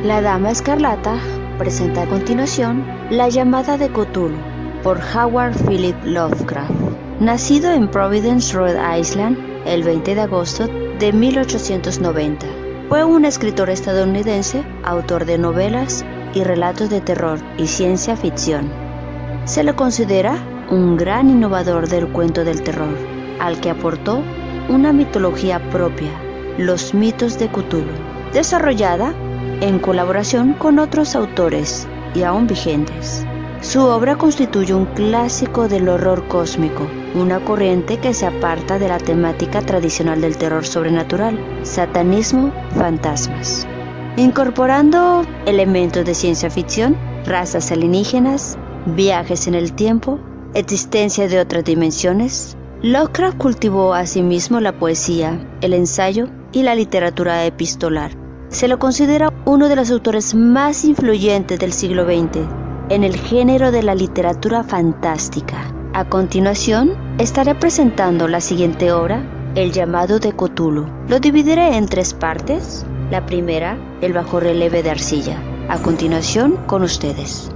La Dama Escarlata presenta a continuación La llamada de Cthulhu, por Howard Philip Lovecraft. Nacido en Providence, Rhode Island, el 20 de agosto de 1890. Fue un escritor estadounidense, autor de novelas y relatos de terror y ciencia ficción. Se le considera un gran innovador del cuento del terror, al que aportó una mitología propia, los mitos de Cthulhu, desarrollada en colaboración con otros autores y aún vigentes. Su obra constituye un clásico del horror cósmico, una corriente que se aparta de la temática tradicional del terror sobrenatural, satanismo, fantasmas, incorporando elementos de ciencia ficción, razas alienígenas, viajes en el tiempo, existencia de otras dimensiones. Lovecraft cultivó asimismo la poesía, el ensayo y la literatura epistolar. Se lo considera uno de los autores más influyentes del siglo XX en el género de la literatura fantástica. A continuación, estaré presentando la siguiente obra, El llamado de Cthulhu. Lo dividiré en 3 partes. La primera, el bajorrelieve de arcilla. A continuación, con ustedes.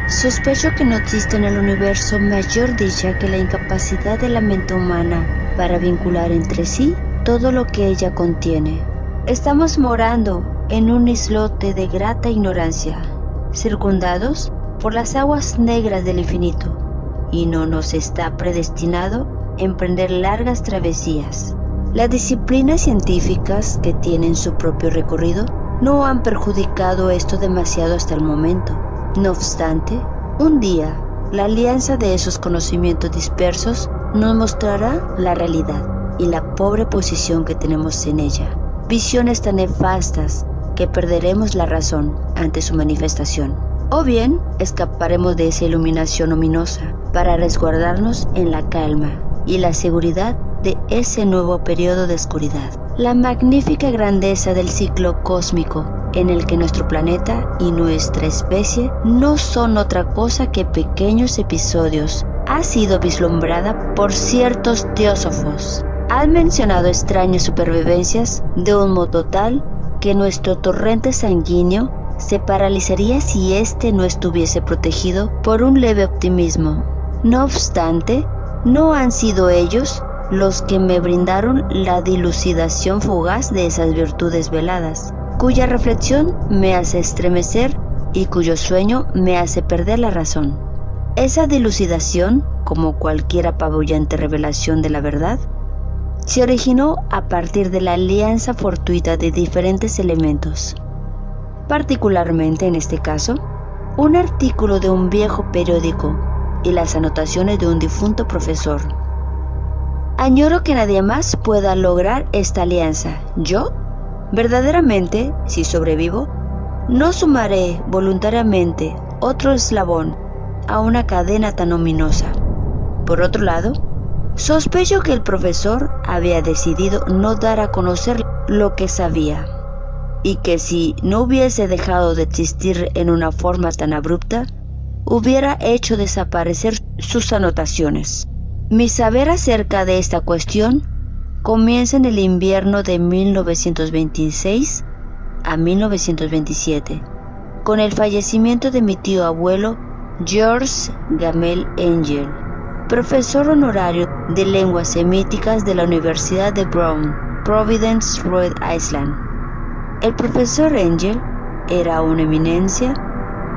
Sospecho que no existe en el universo mayor dicha que la incapacidad de la mente humana para vincular entre sí todo lo que ella contiene. Estamos morando en un islote de grata ignorancia, circundados por las aguas negras del infinito, y no nos está predestinado emprender largas travesías. Las disciplinas científicas que tienen su propio recorrido no han perjudicado esto demasiado hasta el momento. No obstante, un día, la alianza de esos conocimientos dispersos nos mostrará la realidad y la pobre posición que tenemos en ella. Visiones tan nefastas que perderemos la razón ante su manifestación. O bien, escaparemos de esa iluminación ominosa para resguardarnos en la calma y la seguridad de ese nuevo periodo de oscuridad. La magnífica grandeza del ciclo cósmico en el que nuestro planeta y nuestra especie no son otra cosa que pequeños episodios ha sido vislumbrada por ciertos teósofos. Han mencionado extrañas supervivencias de un modo tal que nuestro torrente sanguíneo se paralizaría si éste no estuviese protegido por un leve optimismo. No obstante, no han sido ellos los que me brindaron la dilucidación fugaz de esas virtudes veladas, cuya reflexión me hace estremecer y cuyo sueño me hace perder la razón. Esa dilucidación, como cualquier apabullante revelación de la verdad, se originó a partir de la alianza fortuita de diferentes elementos. Particularmente en este caso, un artículo de un viejo periódico y las anotaciones de un difunto profesor. Añoro que nadie más pueda lograr esta alianza. Yo, verdaderamente, si sobrevivo, no sumaré voluntariamente otro eslabón a una cadena tan ominosa. Por otro lado, sospecho que el profesor había decidido no dar a conocer lo que sabía, y que si no hubiese dejado de existir en una forma tan abrupta, hubiera hecho desaparecer sus anotaciones. Mi saber acerca de esta cuestión comienza en el invierno de 1926 a 1927, con el fallecimiento de mi tío abuelo George Gamel Angel, profesor honorario de lenguas semíticas de la Universidad de Brown, Providence, Rhode Island. El profesor Angel era una eminencia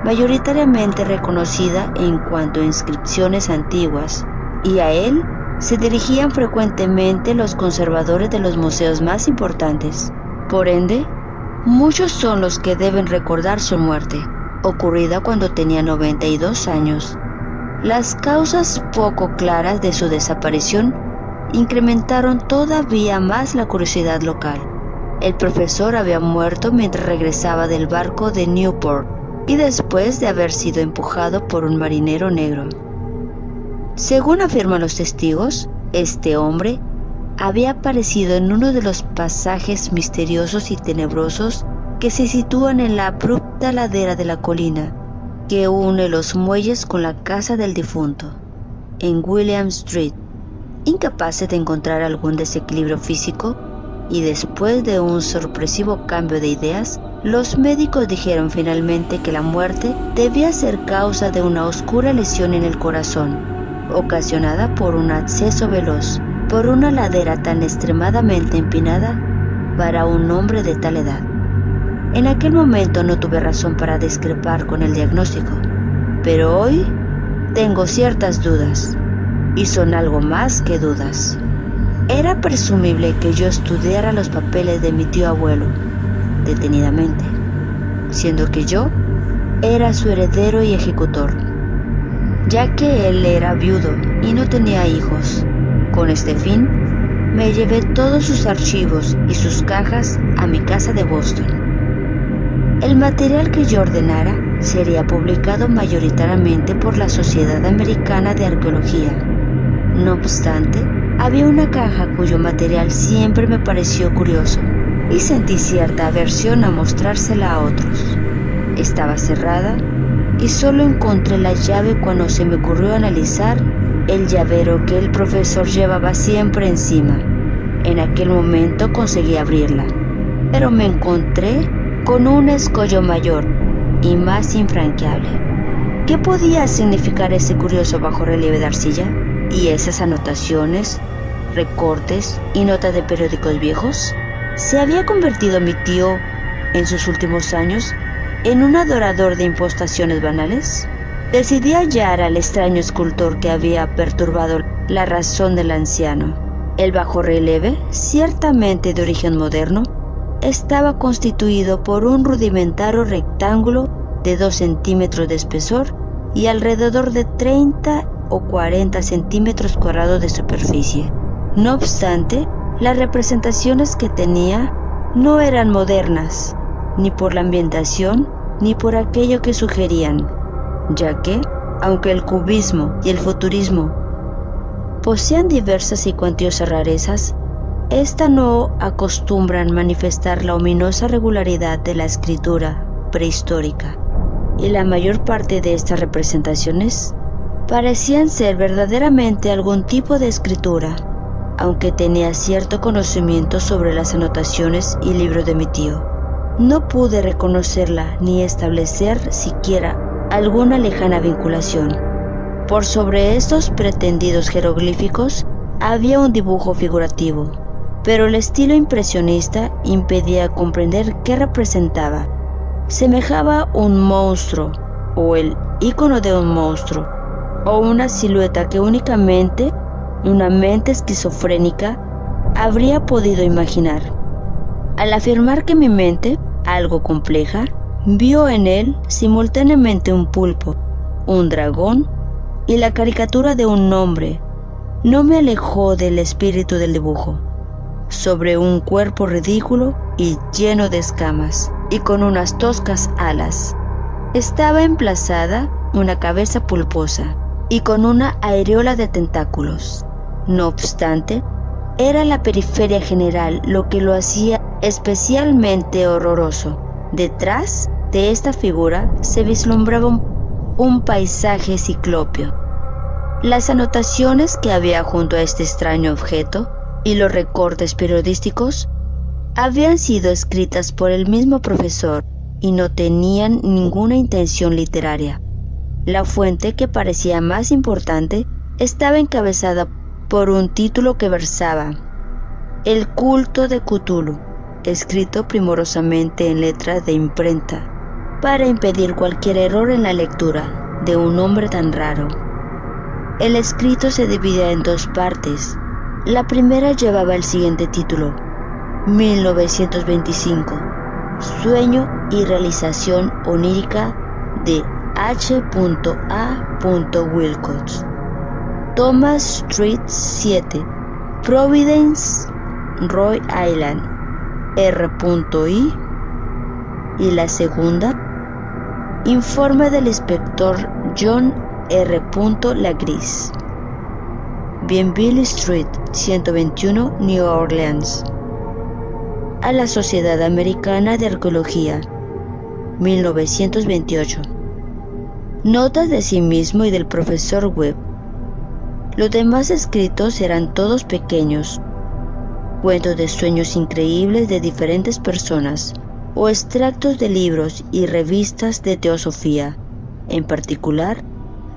mayoritariamente reconocida en cuanto a inscripciones antiguas, y a él se dirigían frecuentemente los conservadores de los museos más importantes. Por ende, Muchos son los que deben recordar su muerte, ocurrida cuando tenía 92 años. Las causas poco claras de su desaparición incrementaron todavía más la curiosidad local. El profesor había muerto mientras regresaba del barco de Newport y después de haber sido empujado por un marinero negro. Según afirman los testigos, este hombre había aparecido en uno de los pasajes misteriosos y tenebrosos que se sitúan en la abrupta ladera de la colina que une los muelles con la casa del difunto, en William Street. Incapaces de encontrar algún desequilibrio físico y después de un sorpresivo cambio de ideas, los médicos dijeron finalmente que la muerte debía ser causa de una oscura lesión en el corazón, ocasionada por un acceso veloz por una ladera tan extremadamente empinada para un hombre de tal edad. En aquel momento no tuve razón para discrepar con el diagnóstico, pero hoy tengo ciertas dudas, y son algo más que dudas. Era presumible que yo estudiara los papeles de mi tío abuelo detenidamente, siendo que yo era su heredero y ejecutor, ya que él era viudo y no tenía hijos. Con este fin, me llevé todos sus archivos y sus cajas a mi casa de Boston. El material que yo ordenara sería publicado mayoritariamente por la Sociedad Americana de Arqueología. No obstante, había una caja cuyo material siempre me pareció curioso y sentí cierta aversión a mostrársela a otros. Estaba cerrada y solo encontré la llave cuando se me ocurrió analizar el llavero que el profesor llevaba siempre encima. En aquel momento conseguí abrirla, pero me encontré con un escollo mayor y más infranqueable. ¿Qué podía significar ese curioso bajorrelieve de arcilla? ¿Y esas anotaciones, recortes y notas de periódicos viejos? ¿Se había convertido mi tío, en sus últimos años, en un adorador de impostaciones banales? Decidí hallar al extraño escultor que había perturbado la razón del anciano. El bajorrelieve, ciertamente de origen moderno, estaba constituido por un rudimentario rectángulo de 2 centímetros de espesor y alrededor de 30 o 40 centímetros cuadrados de superficie. No obstante, las representaciones que tenía no eran modernas, ni por la ambientación, ni por aquello que sugerían, ya que, aunque el cubismo y el futurismo posean diversas y cuantiosas rarezas, esta no acostumbran manifestar la ominosa regularidad de la escritura prehistórica, y la mayor parte de estas representaciones parecían ser verdaderamente algún tipo de escritura, aunque tenía cierto conocimiento sobre las anotaciones y libros de mi tío. No pude reconocerla ni establecer siquiera alguna lejana vinculación. Por sobre estos pretendidos jeroglíficos había un dibujo figurativo, pero el estilo impresionista impedía comprender qué representaba. Semejaba un monstruo, o el ícono de un monstruo, o una silueta que únicamente una mente esquizofrénica habría podido imaginar. Al afirmar que mi mente, algo compleja, vio en él simultáneamente un pulpo, un dragón y la caricatura de un hombre, no me alejó del espíritu del dibujo. Sobre un cuerpo ridículo y lleno de escamas, y con unas toscas alas, estaba emplazada una cabeza pulposa, y con una aureola de tentáculos. No obstante, era la periferia general lo que lo hacía especialmente horroroso. Detrás de esta figura se vislumbraba un paisaje ciclópeo. Las anotaciones que había junto a este extraño objeto y los recortes periodísticos habían sido escritas por el mismo profesor y no tenían ninguna intención literaria. La fuente que parecía más importante estaba encabezada por un título que versaba: El culto de Cthulhu, escrito primorosamente en letras de imprenta, para impedir cualquier error en la lectura de un nombre tan raro. El escrito se dividía en 2 partes. La primera llevaba el siguiente título: 1925, Sueño y realización onírica de H. A. Wilcox. Thomas Street 7, Providence, Rhode Island, R.I. Y la segunda, informe del inspector John R. Lagris, Bienville Street 121, New Orleans, a la Sociedad Americana de Arqueología, 1928. Notas de sí mismo y del profesor Webb. Los demás escritos eran todos pequeños, cuentos de sueños increíbles de diferentes personas, o extractos de libros y revistas de teosofía, en particular,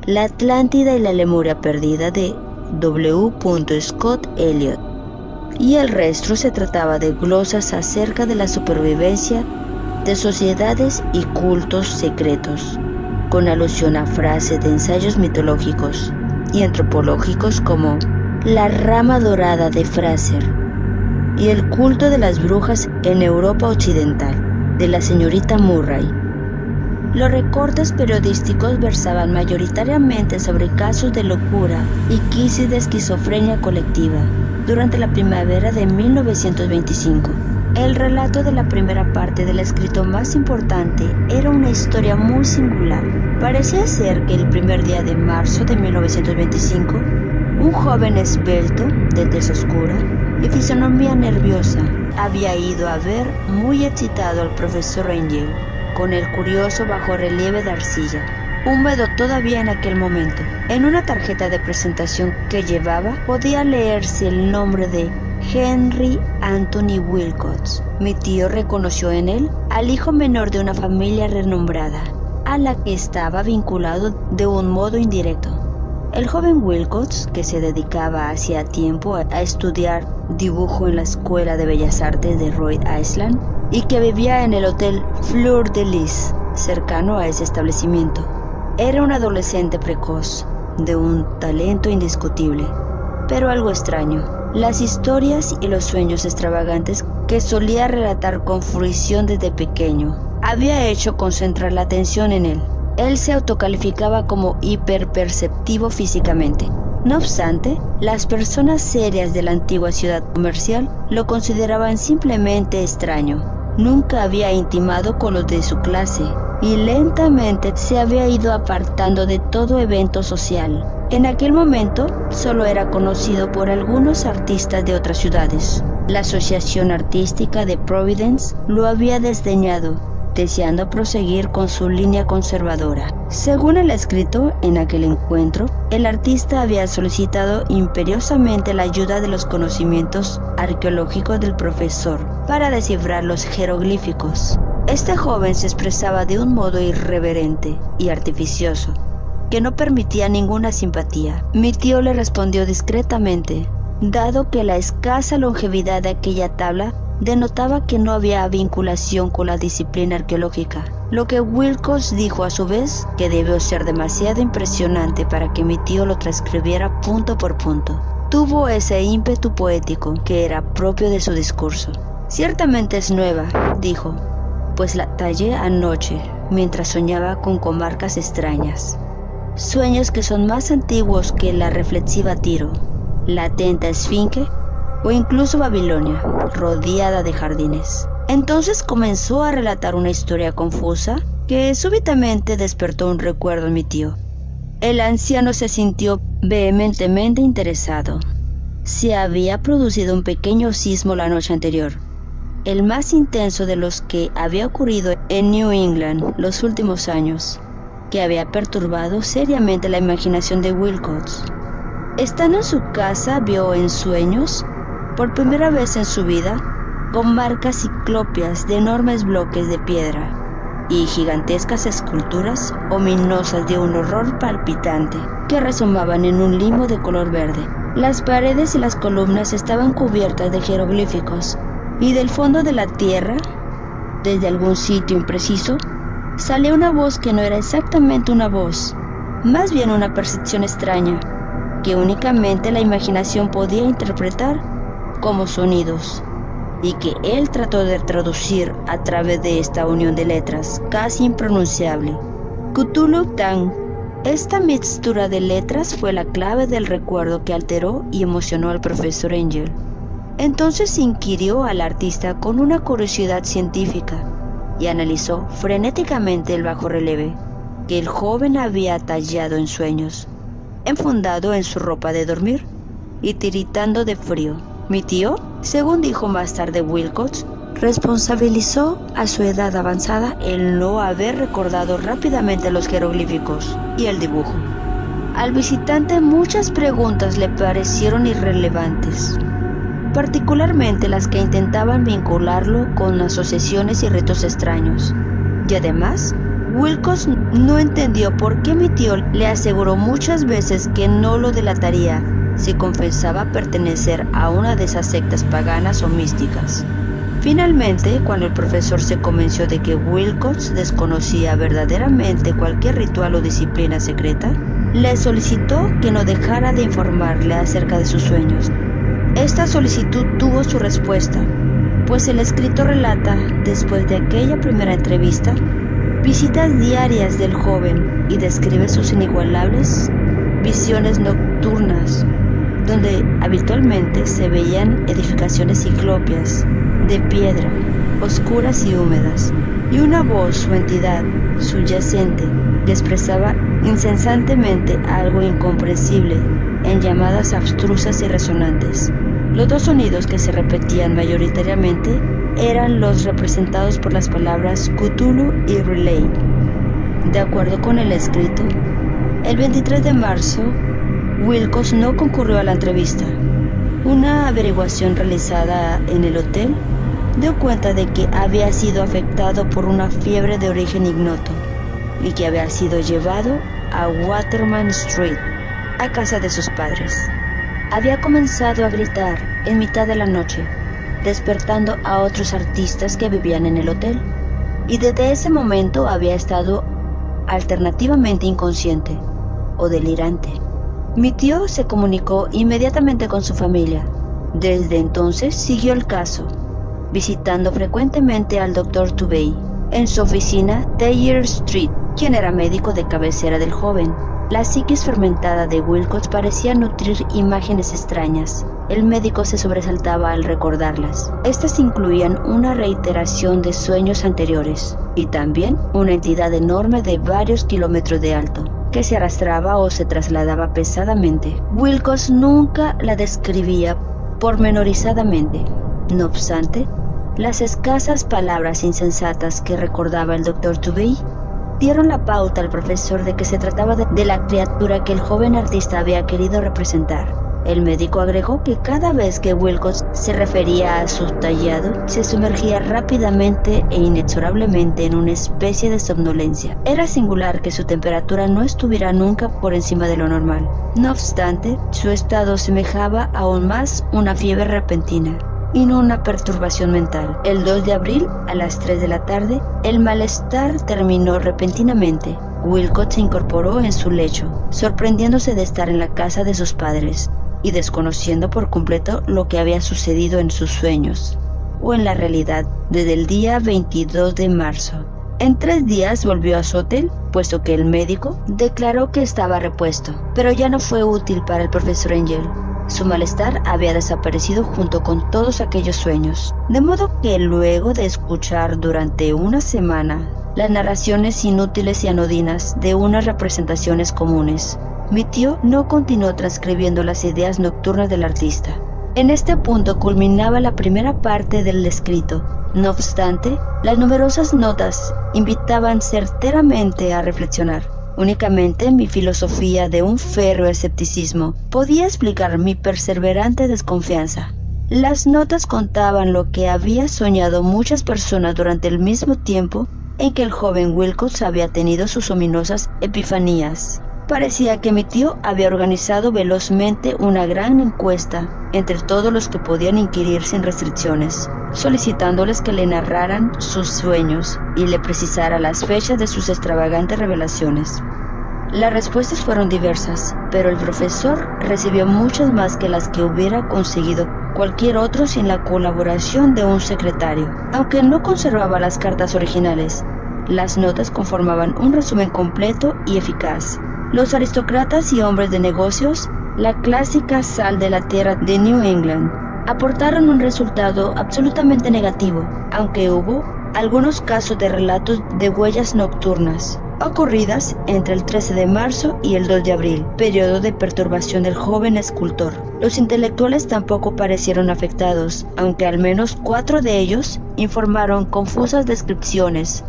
La Atlántida y la Lemuria Perdida de W. Scott Elliot, y el resto se trataba de glosas acerca de la supervivencia de sociedades y cultos secretos, con alusión a frases de ensayos mitológicos y antropológicos como La rama dorada de Fraser y el culto de las brujas en Europa Occidental, de la señorita Murray. Los recortes periodísticos versaban mayoritariamente sobre casos de locura y crisis de esquizofrenia colectiva durante la primavera de 1925. El relato de la primera parte del escrito más importante era una historia muy singular. Parecía ser que el primer día de marzo de 1925, un joven esbelto, de tez oscura y fisonomía nerviosa, había ido a ver muy excitado al profesor Angel, con el curioso bajorrelieve de arcilla, húmedo todavía en aquel momento. En una tarjeta de presentación que llevaba podía leerse el nombre de Henry Anthony Wilcox. Mi tío reconoció en él al hijo menor de una familia renombrada, a la que estaba vinculado de un modo indirecto. El joven Wilcox, que se dedicaba hacía tiempo a estudiar dibujo en la Escuela de Bellas Artes de Rhode Island y que vivía en el Hotel Fleur de Lis, cercano a ese establecimiento, era un adolescente precoz, de un talento indiscutible, pero algo extraño. Las historias y los sueños extravagantes que solía relatar con fruición desde pequeño había hecho concentrar la atención en él. Él se autocalificaba como hiperperceptivo físicamente. No obstante, las personas serias de la antigua ciudad comercial lo consideraban simplemente extraño. Nunca había intimado con los de su clase y lentamente se había ido apartando de todo evento social. En aquel momento solo era conocido por algunos artistas de otras ciudades. La Asociación Artística de Providence lo había desdeñado, deseando proseguir con su línea conservadora. Según el escrito en aquel encuentro, el artista había solicitado imperiosamente la ayuda de los conocimientos arqueológicos del profesor para descifrar los jeroglíficos. Este joven se expresaba de un modo irreverente y artificioso, que no permitía ninguna simpatía. Mi tío le respondió discretamente, dado que la escasa longevidad de aquella tabla denotaba que no había vinculación con la disciplina arqueológica, lo que Wilcox dijo a su vez que debió ser demasiado impresionante para que mi tío lo transcribiera punto por punto. Tuvo ese ímpetu poético que era propio de su discurso. Ciertamente es nueva, dijo, pues la tallé anoche mientras soñaba con comarcas extrañas. Sueños que son más antiguos que la reflexiva Tiro, la atenta Esfinge o incluso Babilonia, rodeada de jardines. Entonces comenzó a relatar una historia confusa que súbitamente despertó un recuerdo en mi tío. El anciano se sintió vehementemente interesado. Se había producido un pequeño sismo la noche anterior, el más intenso de los que había ocurrido en New England los últimos años, que había perturbado seriamente la imaginación de Wilcox. Estando en su casa, vio en sueños, por primera vez en su vida, comarcas ciclópeas de enormes bloques de piedra y gigantescas esculturas ominosas de un horror palpitante que resonaban en un limbo de color verde. Las paredes y las columnas estaban cubiertas de jeroglíficos y del fondo de la tierra, desde algún sitio impreciso, salía una voz que no era exactamente una voz, más bien una percepción extraña, que únicamente la imaginación podía interpretar como sonidos. y que él trató de traducir a través de esta unión de letras casi impronunciable. Cthulhu Tang. Esta mixtura de letras fue la clave del recuerdo que alteró y emocionó al profesor Angel. Entonces inquirió al artista con una curiosidad científica y analizó frenéticamente el bajorrelieve que el joven había tallado en sueños, enfundado en su ropa de dormir y tiritando de frío. Mi tío, según dijo más tarde Wilcox, responsabilizó a su edad avanzada el no haber recordado rápidamente los jeroglíficos y el dibujo. Al visitante muchas preguntas le parecieron irrelevantes, particularmente las que intentaban vincularlo con asociaciones y ritos extraños. Y además, Wilcox no entendió por qué mi tío le aseguró muchas veces que no lo delataría si confesaba pertenecer a una de esas sectas paganas o místicas. Finalmente, cuando el profesor se convenció de que Wilcox desconocía verdaderamente cualquier ritual o disciplina secreta, le solicitó que no dejara de informarle acerca de sus sueños. Esta solicitud tuvo su respuesta, pues el escrito relata, después de aquella primera entrevista, visitas diarias del joven y describe sus inigualables visiones nocturnas, donde habitualmente se veían edificaciones ciclópeas, de piedra, oscuras y húmedas, y una voz o entidad subyacente que expresaba incesantemente algo incomprensible en llamadas abstrusas y resonantes. Los dos sonidos que se repetían mayoritariamente eran los representados por las palabras Cthulhu y Relay. De acuerdo con el escrito, el 23 de marzo, Wilcox no concurrió a la entrevista. Una averiguación realizada en el hotel dio cuenta de que había sido afectado por una fiebre de origen ignoto y que había sido llevado a Waterman Street, a casa de sus padres. Había comenzado a gritar en mitad de la noche, despertando a otros artistas que vivían en el hotel, y desde ese momento había estado alternativamente inconsciente o delirante. Mi tío se comunicó inmediatamente con su familia. Desde entonces siguió el caso, visitando frecuentemente al Dr. Tubey en su oficina Thayer Street, quien era médico de cabecera del joven. La psiquis fermentada de Wilcox parecía nutrir imágenes extrañas. El médico se sobresaltaba al recordarlas. Estas incluían una reiteración de sueños anteriores y también una entidad enorme de varios kilómetros de alto, que se arrastraba o se trasladaba pesadamente. Wilcox nunca la describía pormenorizadamente. No obstante, las escasas palabras insensatas que recordaba el Dr. Tubey dieron la pauta al profesor de que se trataba de la criatura que el joven artista había querido representar. El médico agregó que cada vez que Wilcox se refería a su tallado, se sumergía rápidamente e inexorablemente en una especie de somnolencia. Era singular que su temperatura no estuviera nunca por encima de lo normal. No obstante, su estado semejaba aún más una fiebre repentina y no una perturbación mental. El 2 de abril, a las 3 de la tarde, el malestar terminó repentinamente. Wilcox se incorporó en su lecho, sorprendiéndose de estar en la casa de sus padres y desconociendo por completo lo que había sucedido en sus sueños o en la realidad desde el día 22 de marzo. En 3 días volvió a su hotel, puesto que el médico declaró que estaba repuesto, pero ya no fue útil para el profesor Angel. Su malestar había desaparecido junto con todos aquellos sueños, de modo que luego de escuchar durante una semana las narraciones inútiles y anodinas de unas representaciones comunes, mi tío no continuó transcribiendo las ideas nocturnas del artista. En este punto culminaba la primera parte del escrito. No obstante, las numerosas notas invitaban certeramente a reflexionar. Únicamente mi filosofía de un férreo escepticismo podía explicar mi perseverante desconfianza. Las notas contaban lo que había soñado muchas personas durante el mismo tiempo en que el joven Wilcox había tenido sus ominosas epifanías. Parecía que mi tío había organizado velozmente una gran encuesta entre todos los que podían inquirir sin restricciones, solicitándoles que le narraran sus sueños y le precisara las fechas de sus extravagantes revelaciones. Las respuestas fueron diversas, pero el profesor recibió muchas más que las que hubiera conseguido cualquier otro sin la colaboración de un secretario. Aunque no conservaba las cartas originales, las notas conformaban un resumen completo y eficaz. Los aristócratas y hombres de negocios, la clásica sal de la tierra de New England, aportaron un resultado absolutamente negativo, aunque hubo algunos casos de relatos de huellas nocturnas, ocurridas entre el 13 de marzo y el 2 de abril, periodo de perturbación del joven escultor. Los intelectuales tampoco parecieron afectados, aunque al menos 4 de ellos informaron confusas descripciones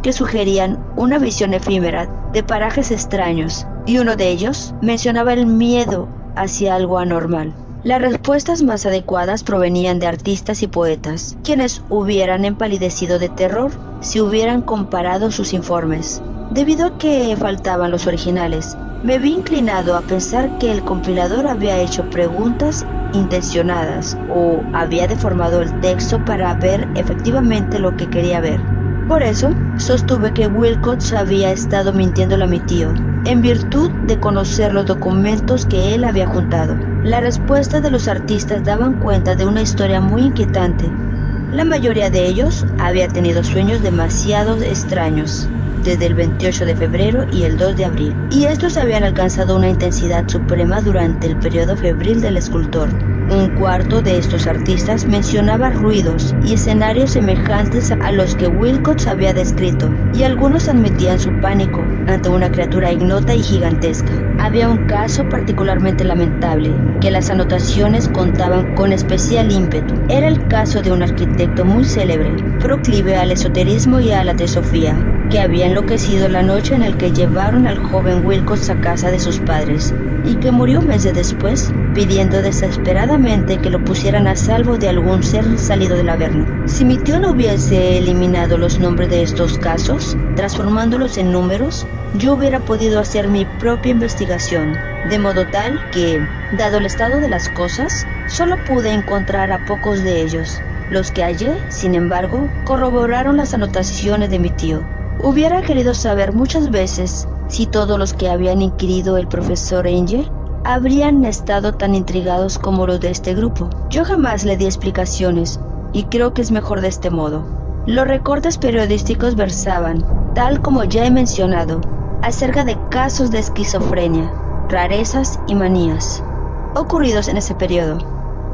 que sugerían una visión efímera de parajes extraños, y uno de ellos mencionaba el miedo hacia algo anormal. Las respuestas más adecuadas provenían de artistas y poetas, quienes hubieran empalidecido de terror si hubieran comparado sus informes. Debido a que faltaban los originales, me vi inclinado a pensar que el compilador había hecho preguntas intencionadas o había deformado el texto para ver efectivamente lo que quería ver. Por eso, sostuve que Wilcox había estado mintiéndole a mi tío, en virtud de conocer los documentos que él había juntado. La respuesta de los artistas daban cuenta de una historia muy inquietante. La mayoría de ellos había tenido sueños demasiado extraños desde el 28 de febrero y el 2 de abril, y estos habían alcanzado una intensidad suprema durante el periodo febril del escultor. Un cuarto de estos artistas mencionaba ruidos y escenarios semejantes a los que Wilcox había descrito, y algunos admitían su pánico ante una criatura ignota y gigantesca. Había un caso particularmente lamentable, que las anotaciones contaban con especial ímpetu. Era el caso de un arquitecto muy célebre, proclive al esoterismo y a la teosofía, que había enloquecido la noche en la que llevaron al joven Wilcox a casa de sus padres, y que murió meses después, pidiendo desesperadamente que lo pusieran a salvo de algún ser salido del Averno. Si mi tío no hubiese eliminado los nombres de estos casos, transformándolos en números, yo hubiera podido hacer mi propia investigación, de modo tal que, dado el estado de las cosas, solo pude encontrar a pocos de ellos. Los que hallé, sin embargo, corroboraron las anotaciones de mi tío. Hubiera querido saber muchas veces si todos los que habían inquirido el profesor Angel habrían estado tan intrigados como los de este grupo. Yo jamás le di explicaciones, y creo que es mejor de este modo. Los recortes periodísticos versaban, tal como ya he mencionado, acerca de casos de esquizofrenia, rarezas y manías ocurridos en ese periodo.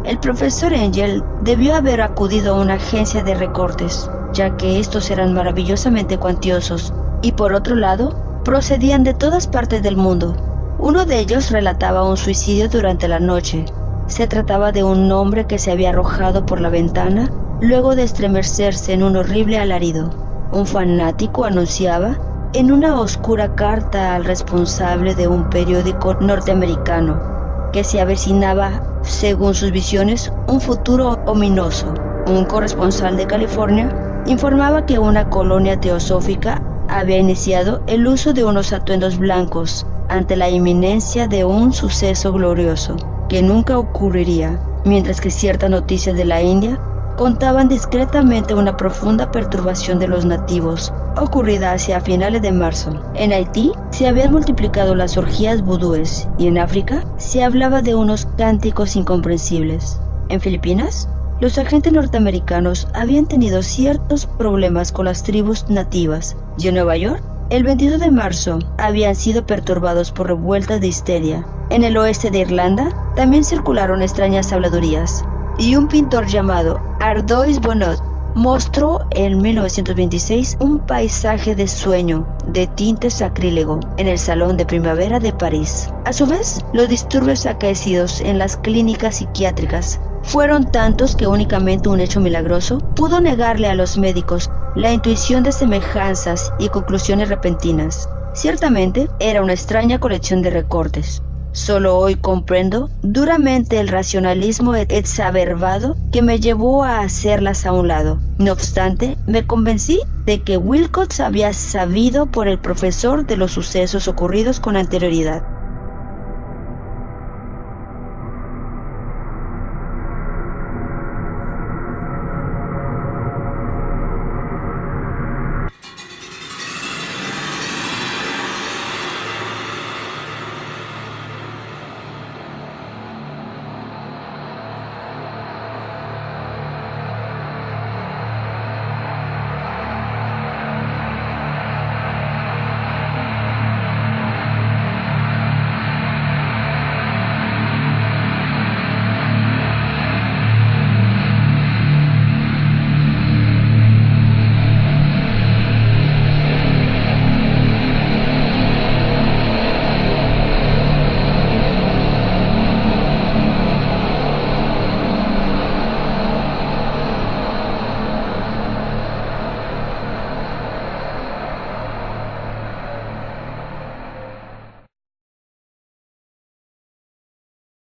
El profesor Angel debió haber acudido a una agencia de recortes, ya que estos eran maravillosamente cuantiosos, y por otro lado, procedían de todas partes del mundo. Uno de ellos relataba un suicidio durante la noche. Se trataba de un hombre que se había arrojado por la ventana luego de estremecerse en un horrible alarido. Un fanático anunciaba en una oscura carta al responsable de un periódico norteamericano que se avecinaba, según sus visiones, un futuro ominoso. Un corresponsal de California informaba que una colonia teosófica había iniciado el uso de unos atuendos blancos ante la inminencia de un suceso glorioso que nunca ocurriría, mientras que ciertas noticias de la India contaban discretamente una profunda perturbación de los nativos, ocurrida hacia finales de marzo. En Haití se habían multiplicado las orgías vudúes, y en África se hablaba de unos cánticos incomprensibles. En Filipinas, los agentes norteamericanos habían tenido ciertos problemas con las tribus nativas, y en Nueva York, el 22 de marzo, habían sido perturbados por revueltas de histeria. En el oeste de Irlanda también circularon extrañas habladurías, y un pintor llamado Ardois Bonnot mostró en 1926 un paisaje de sueño de tinte sacrílego en el Salón de Primavera de París. A su vez, los disturbios acaecidos en las clínicas psiquiátricas fueron tantos que únicamente un hecho milagroso pudo negarle a los médicos la intuición de semejanzas y conclusiones repentinas. Ciertamente, era una extraña colección de recortes. Solo hoy comprendo duramente el racionalismo exacerbado que me llevó a hacerlas a un lado. No obstante, me convencí de que Wilcox había sabido por el profesor de los sucesos ocurridos con anterioridad.